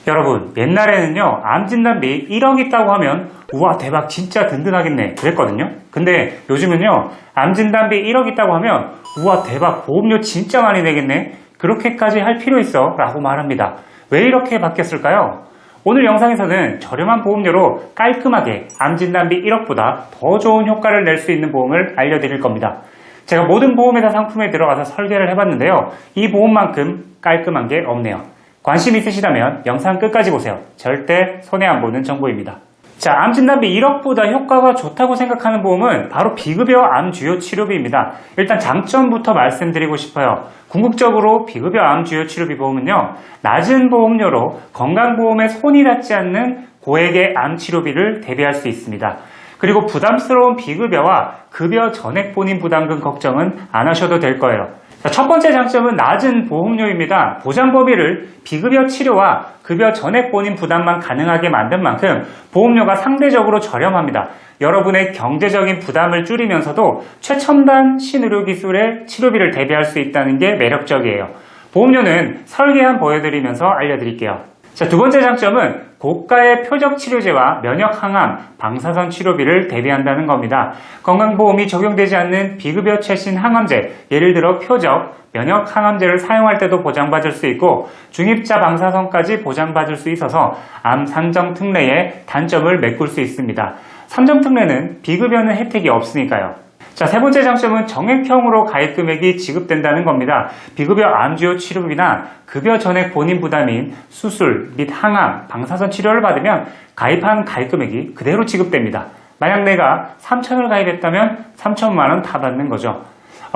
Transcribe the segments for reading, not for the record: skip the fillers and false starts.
여러분, 옛날에는요, 암 진단비 1억 있다고 하면 우와 대박 진짜 든든하겠네 그랬거든요. 근데 요즘은요, 암 진단비 1억 있다고 하면 우와 대박 보험료 진짜 많이 내겠네, 그렇게까지 할 필요 있어 라고 말합니다. 왜 이렇게 바뀌었을까요? 오늘 영상에서는 저렴한 보험료로 깔끔하게 암 진단비 1억보다 더 좋은 효과를 낼 수 있는 보험을 알려드릴 겁니다. 제가 모든 보험회사 상품에 들어가서 설계를 해봤는데요, 이 보험만큼 깔끔한 게 없네요. 관심 있으시다면 영상 끝까지 보세요. 절대 손해 안 보는 정보입니다. 자, 암 진단비 1억보다 효과가 좋다고 생각하는 보험은 바로 비급여 암 주요 치료비입니다. 일단 장점부터 말씀드리고 싶어요. 궁극적으로 비급여 암 주요 치료비 보험은요, 낮은 보험료로 건강보험에 손이 닿지 않는 고액의 암 치료비를 대비할 수 있습니다. 그리고 부담스러운 비급여와 급여 전액 본인 부담금 걱정은 안 하셔도 될 거예요. 자, 첫 번째 장점은 낮은 보험료입니다. 보장 범위를 비급여 치료와 급여 전액 본인 부담만 가능하게 만든 만큼 보험료가 상대적으로 저렴합니다. 여러분의 경제적인 부담을 줄이면서도 최첨단 신의료 기술의 치료비를 대비할 수 있다는 게 매력적이에요. 보험료는 설계한 보여드리면서 알려드릴게요. 자, 두 번째 장점은 고가의 표적 치료제와 면역 항암, 방사선 치료비를 대비한다는 겁니다. 건강보험이 적용되지 않는 비급여 최신 항암제, 예를 들어 표적, 면역 항암제를 사용할 때도 보장받을 수 있고 중입자 방사선까지 보장받을 수 있어서 암 산정 특례의 단점을 메꿀 수 있습니다. 산정 특례는 비급여는 혜택이 없으니까요. 자, 세 번째 장점은 정액형으로 가입 금액이 지급된다는 겁니다. 비급여 암 주요 치료비나 급여 전액 본인 부담인 수술 및 항암, 방사선 치료를 받으면 가입한 가입 금액이 그대로 지급됩니다. 만약 내가 3,000을 가입했다면 3,000만 원 다 받는 거죠.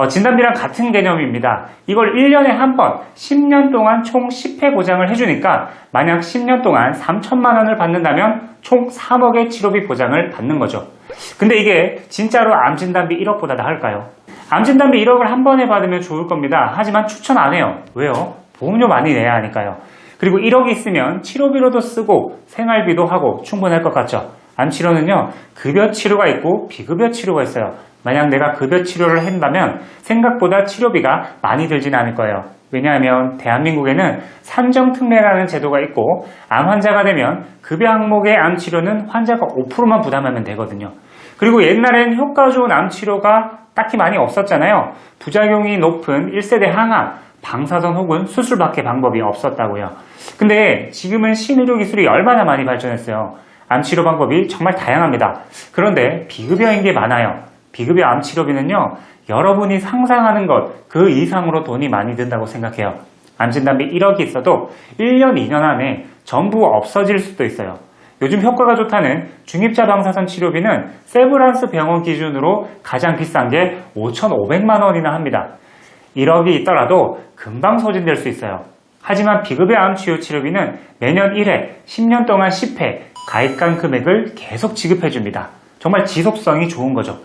진단비랑 같은 개념입니다. 이걸 1년에 한 번 10년 동안 총 10회 보장을 해주니까 만약 10년 동안 3,000만 원을 받는다면 총 3억의 치료비 보장을 받는 거죠. 근데 이게 진짜로 암 진단비 1억보다 나을까요? 암 진단비 1억을 한 번에 받으면 좋을 겁니다. 하지만 추천 안 해요. 왜요? 보험료 많이 내야 하니까요. 그리고 1억이 있으면 치료비로도 쓰고 생활비도 하고 충분할 것 같죠? 암 치료는요, 급여 치료가 있고 비급여 치료가 있어요. 만약 내가 급여 치료를 한다면 생각보다 치료비가 많이 들진 않을 거예요. 왜냐하면 대한민국에는 산정특례라는 제도가 있고 암 환자가 되면 급여 항목의 암 치료는 환자가 5%만 부담하면 되거든요. 그리고 옛날엔 효과 좋은 암 치료가 딱히 많이 없었잖아요. 부작용이 높은 1세대 항암, 방사선 혹은 수술밖에 방법이 없었다고요. 근데 지금은 신의료 기술이 얼마나 많이 발전했어요. 암 치료 방법이 정말 다양합니다. 그런데 비급여인 게 많아요. 비급여 암 치료비는요, 여러분이 상상하는 것 그 이상으로 돈이 많이 든다고 생각해요. 암 진단비 1억이 있어도 1년, 2년 안에 전부 없어질 수도 있어요. 요즘 효과가 좋다는 중입자 방사선 치료비는 세브란스 병원 기준으로 가장 비싼 게 5,500만 원이나 합니다. 1억이 있더라도 금방 소진될 수 있어요. 하지만 비급여 암 치료 치료비는 매년 1회, 10년 동안 10회 가입간 금액을 계속 지급해줍니다. 정말 지속성이 좋은 거죠.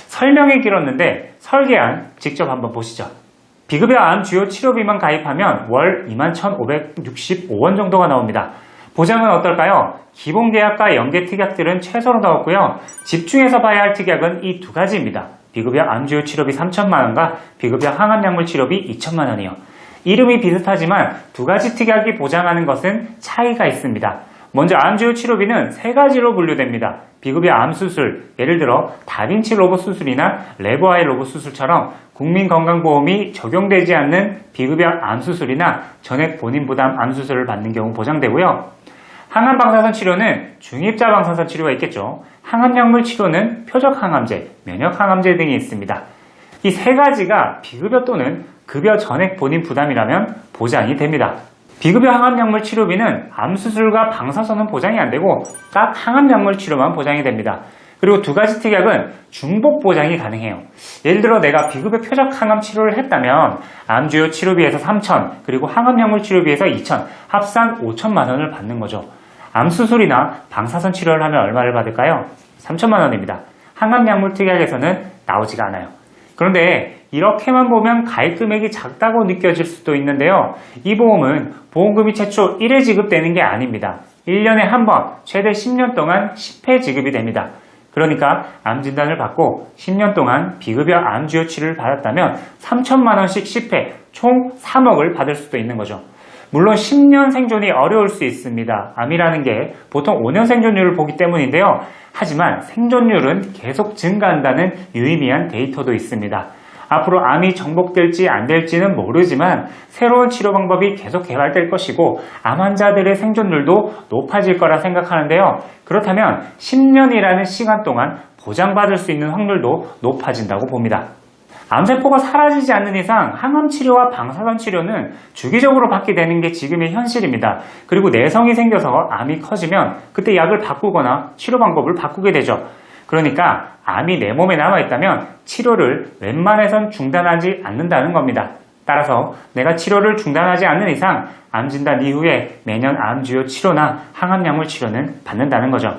설명이 길었는데 설계안 직접 한번 보시죠. 비급여 암 주요 치료비만 가입하면 월 21,565원 정도가 나옵니다. 보장은 어떨까요? 기본 계약과 연계 특약들은 최소로 나왔고요. 집중해서 봐야 할 특약은 이 두 가지입니다. 비급여 암 주요 치료비 3,000만 원과 비급여 항암약물 치료비 2,000만 원이요. 이름이 비슷하지만 두 가지 특약이 보장하는 것은 차이가 있습니다. 먼저 암 주요 치료비는 세 가지로 분류됩니다. 비급여 암 수술, 예를 들어 다빈치 로봇 수술이나 레버아이 로봇 수술처럼 국민건강보험이 적용되지 않는 비급여 암 수술이나 전액 본인 부담 암 수술을 받는 경우 보장되고요. 항암 방사선 치료는 중입자 방사선 치료가 있겠죠. 항암약물 치료는 표적 항암제, 면역 항암제 등이 있습니다. 이 세 가지가 비급여 또는 급여 전액 본인 부담이라면 보장이 됩니다. 비급여 항암약물 치료비는 암수술과 방사선은 보장이 안 되고 딱 항암약물 치료만 보장이 됩니다. 그리고 두 가지 특약은 중복 보장이 가능해요. 예를 들어 내가 비급여 표적 항암 치료를 했다면 암주요 치료비에서 3,000, 그리고 항암약물 치료비에서 2,000, 합산 5,000만 원을 받는 거죠. 암수술이나 방사선 치료를 하면 얼마를 받을까요? 3,000만 원입니다. 항암약물 특약에서는 나오지가 않아요. 그런데 이렇게만 보면 가입 금액이 작다고 느껴질 수도 있는데요. 이 보험은 보험금이 최초 1회 지급되는 게 아닙니다. 1년에 한 번, 최대 10년 동안 10회 지급이 됩니다. 그러니까 암 진단을 받고 10년 동안 비급여 암 주요 치료를 받았다면 3,000만 원씩 10회, 총 3억을 받을 수도 있는 거죠. 물론 10년 생존이 어려울 수 있습니다. 암이라는 게 보통 5년 생존율을 보기 때문인데요. 하지만 생존율은 계속 증가한다는 유의미한 데이터도 있습니다. 앞으로 암이 정복될지 안 될지는 모르지만 새로운 치료 방법이 계속 개발될 것이고 암 환자들의 생존율도 높아질 거라 생각하는데요. 그렇다면 10년이라는 시간 동안 보장받을 수 있는 확률도 높아진다고 봅니다. 암세포가 사라지지 않는 이상 항암 치료와 방사선 치료는 주기적으로 받게 되는 게 지금의 현실입니다. 그리고 내성이 생겨서 암이 커지면 그때 약을 바꾸거나 치료 방법을 바꾸게 되죠. 그러니까 암이 내 몸에 남아있다면 치료를 웬만해선 중단하지 않는다는 겁니다. 따라서 내가 치료를 중단하지 않는 이상 암 진단 이후에 매년 암주요 치료나 항암약물 치료는 받는다는 거죠.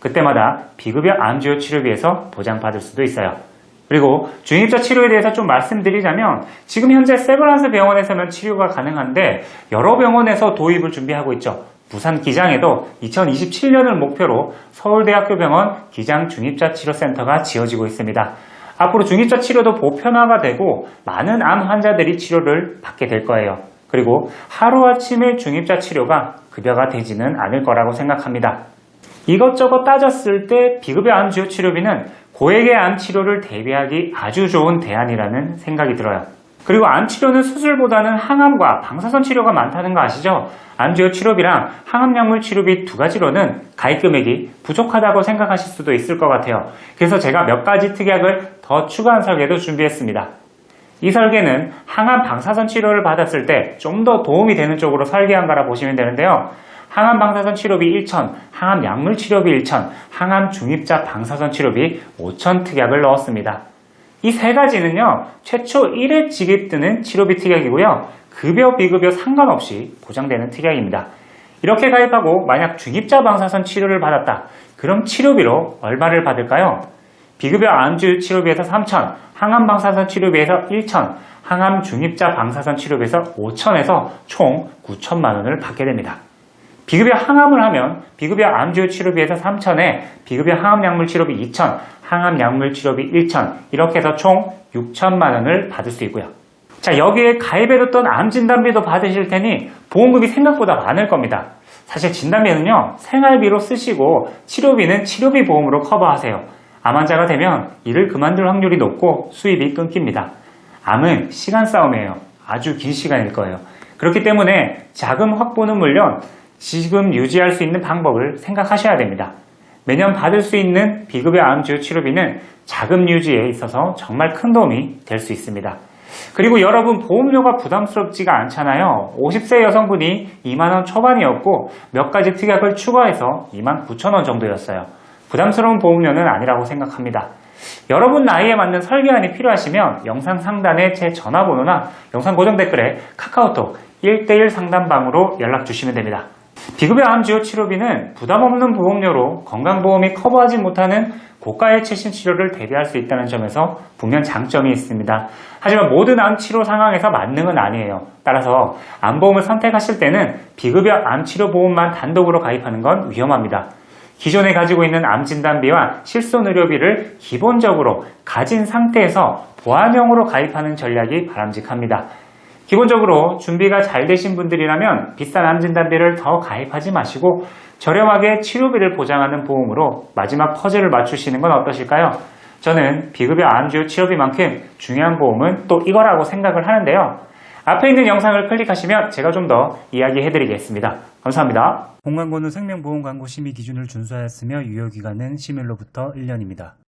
그때마다 비급여 암주요 치료비에서 보장받을 수도 있어요. 그리고 중입자 치료에 대해서 좀 말씀드리자면 지금 현재 세브란스 병원에서는 치료가 가능한데 여러 병원에서 도입을 준비하고 있죠. 부산 기장에도 2027년을 목표로 서울대학교 병원 기장 중입자 치료센터가 지어지고 있습니다. 앞으로 중입자 치료도 보편화가 되고 많은 암 환자들이 치료를 받게 될 거예요. 그리고 하루아침에 중입자 치료가 급여가 되지는 않을 거라고 생각합니다. 이것저것 따졌을 때 비급여 암 주요 치료비는 고액의 암 치료를 대비하기 아주 좋은 대안이라는 생각이 들어요. 그리고 암 치료는 수술보다는 항암과 방사선 치료가 많다는 거 아시죠? 암 주요 치료비랑 항암약물 치료비 두 가지로는 가입 금액이 부족하다고 생각하실 수도 있을 것 같아요. 그래서 제가 몇 가지 특약을 더 추가한 설계도 준비했습니다. 이 설계는 항암 방사선 치료를 받았을 때 좀 더 도움이 되는 쪽으로 설계한 거라 보시면 되는데요. 항암 방사선 치료비 1,000, 항암 약물 치료비 1,000, 항암 중입자 방사선 치료비 5,000 특약을 넣었습니다. 이 세 가지는요, 최초 1회 지급되는 치료비 특약이고요. 급여, 비급여 상관없이 보장되는 특약입니다. 이렇게 가입하고 만약 중입자 방사선 치료를 받았다. 그럼 치료비로 얼마를 받을까요? 비급여 암주 치료비에서 3,000, 항암 방사선 치료비에서 1,000, 항암 중입자 방사선 치료비에서 5,000에서 총 9,000만 원을 받게 됩니다. 비급여 항암을 하면 비급여 암주요 치료비에서 3,000에 비급여 항암약물 치료비 2,000, 항암약물 치료비 1,000 이렇게 해서 총 6,000만 원을 받을 수 있고요. 자, 여기에 가입해뒀던 암 진단비도 받으실 테니 보험금이 생각보다 많을 겁니다. 사실 진단비는요, 생활비로 쓰시고 치료비는 치료비 보험으로 커버하세요. 암 환자가 되면 일을 그만둘 확률이 높고 수입이 끊깁니다. 암은 시간 싸움이에요. 아주 긴 시간일 거예요. 그렇기 때문에 자금 확보는 물론 지금 유지할 수 있는 방법을 생각하셔야 됩니다. 매년 받을 수 있는 비급여 암주요 치료비는 자금 유지에 있어서 정말 큰 도움이 될 수 있습니다. 그리고 여러분 보험료가 부담스럽지가 않잖아요. 50세 여성분이 2만원 초반이었고 몇 가지 특약을 추가해서 29,000원 정도였어요. 부담스러운 보험료는 아니라고 생각합니다. 여러분 나이에 맞는 설계안이 필요하시면 영상 상단에 제 전화번호나 영상 고정 댓글에 카카오톡 1:1 상담방으로 연락 주시면 됩니다. 비급여 암주요 치료비는 부담 없는 보험료로 건강보험이 커버하지 못하는 고가의 최신 치료를 대비할 수 있다는 점에서 분명 장점이 있습니다. 하지만 모든 암 치료 상황에서 만능은 아니에요. 따라서 암보험을 선택하실 때는 비급여 암 치료 보험만 단독으로 가입하는 건 위험합니다. 기존에 가지고 있는 암 진단비와 실손 의료비를 기본적으로 가진 상태에서 보완형으로 가입하는 전략이 바람직합니다. 기본적으로 준비가 잘 되신 분들이라면 비싼 암 진단비를 더 가입하지 마시고 저렴하게 치료비를 보장하는 보험으로 마지막 퍼즐을 맞추시는 건 어떠실까요? 저는 비급여 암주요 치료비만큼 중요한 보험은 또 이거라고 생각을 하는데요. 앞에 있는 영상을 클릭하시면 제가 좀 더 이야기해드리겠습니다. 감사합니다. 본광고는 생명보험 광고 심의 기준을 준수하였으며 유효기간은 심의로부터 1년입니다.